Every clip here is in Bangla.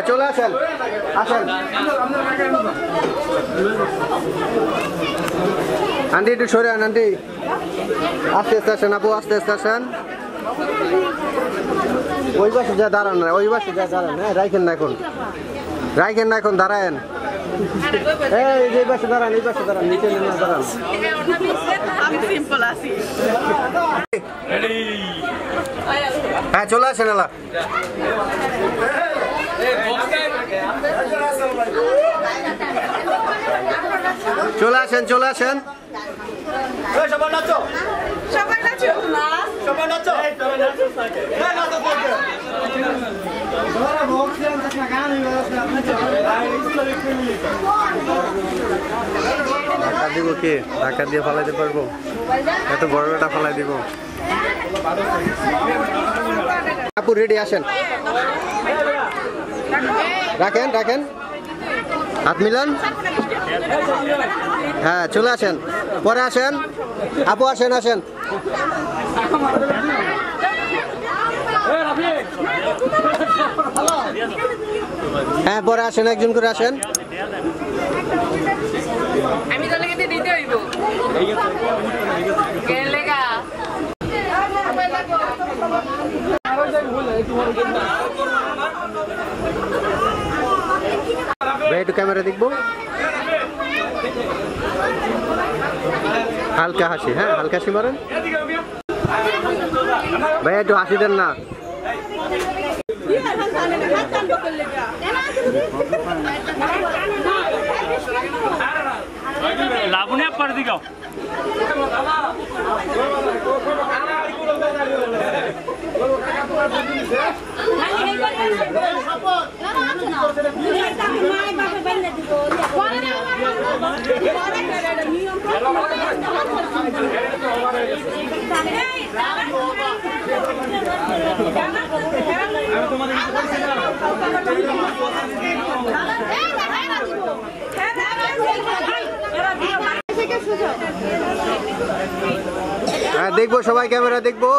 চলে আসেন আসেন আন্টি একটু সরে আন আন্টি আস্তে আস্তে আসেন আপু আস্তে আস্তে আসেন ওই পাশে যা দাঁড়ান না ওই পাশে যা দাঁড়ান হ্যাঁ রাখেন না এখন দাঁড়ায়েন এই পাশে দাঁড়ান নিচে না দাঁড়ান হ্যাঁ চলে আসেন এলা চলে আসেন টাকা দিব কি টাকা দিয়ে ফালাইতে পারবো এত বড় একটা ফালাই দিব আপু রেডি আসেন রাখেন হাত মিলান হ্যাঁ চলে আসেন পরে আসেন আপু আসেন হ্যাঁ পরে আসেন একজন করে আসেন আমি তো লেগে দিতে হইব কেন লেগা ভাই একটু ক্যামেরা দেখবো হালকা হাসি হ্যাঁ হালকা হাসি মারেন ভাই একটু হাসি দেন না লাবণী পর দিগাও হ্যাঁ দেখবো সবাই ক্যামেরা দেখবো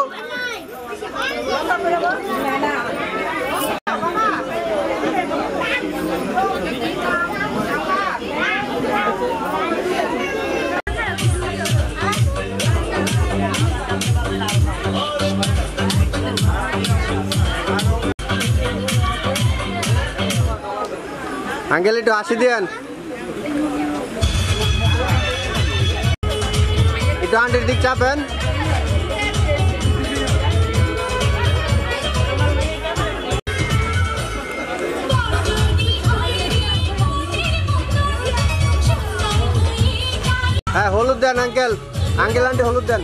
আঙ্কেল একটু হাসি দেন একটু আন্টির দিক চাপেন হ্যাঁ হলুদ দেন আঙ্কেল আন্টি হলুদ দেন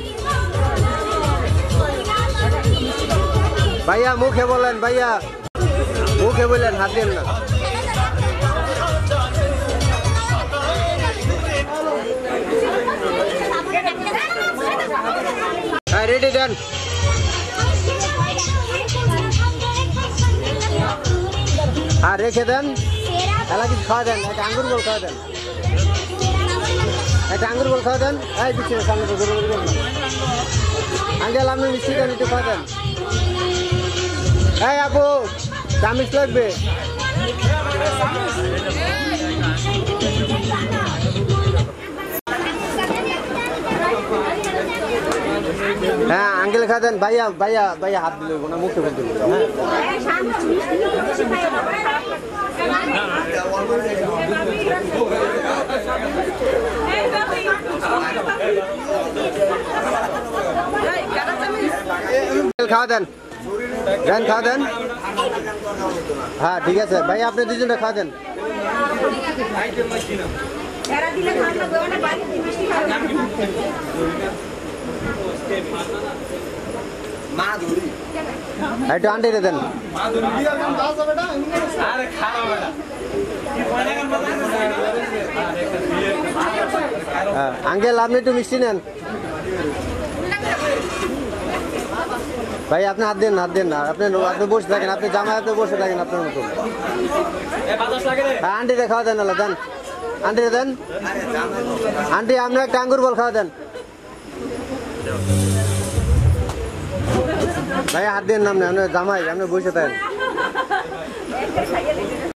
ভাইয়া মুখে বলেন হাত দেন না হ্যাঁ রেডি দেন আর রেখে দেন এলা কিছু খাওয়া দেন একটা আঙ্গুর বল খাওয়া দেন এই দিচ্ছি সামনে আঙ্কেল আপনি মিষ্টি দেন একটু খাওয়া দেন এই আপু চামিচ লাগবে হ্যাঁ আঙ্কেল খাওয়া দেন ভাইয়া হাত দিল না মুখে বলতে খাওয়া দেন হ্যাঁ ঠিক আছে ভাই আপনি দুজনে খাওয়া দেন একটু আন্টি দেন আঙ্কেল আপনি একটু মিষ্টি নেন ভাই আপনি হাত দেন না আপনি বসে থাকেন আপনি জামায়াতে বসে থাকেন আপনার মতো আন্টি খাওয়া দেন দেন আন্টি দেন আন্টি আপনি একটা আঙ্গুর বল খাওয়া দেন ভাই হাত দেন না আপনি জামাই আপনি বসে থাকেন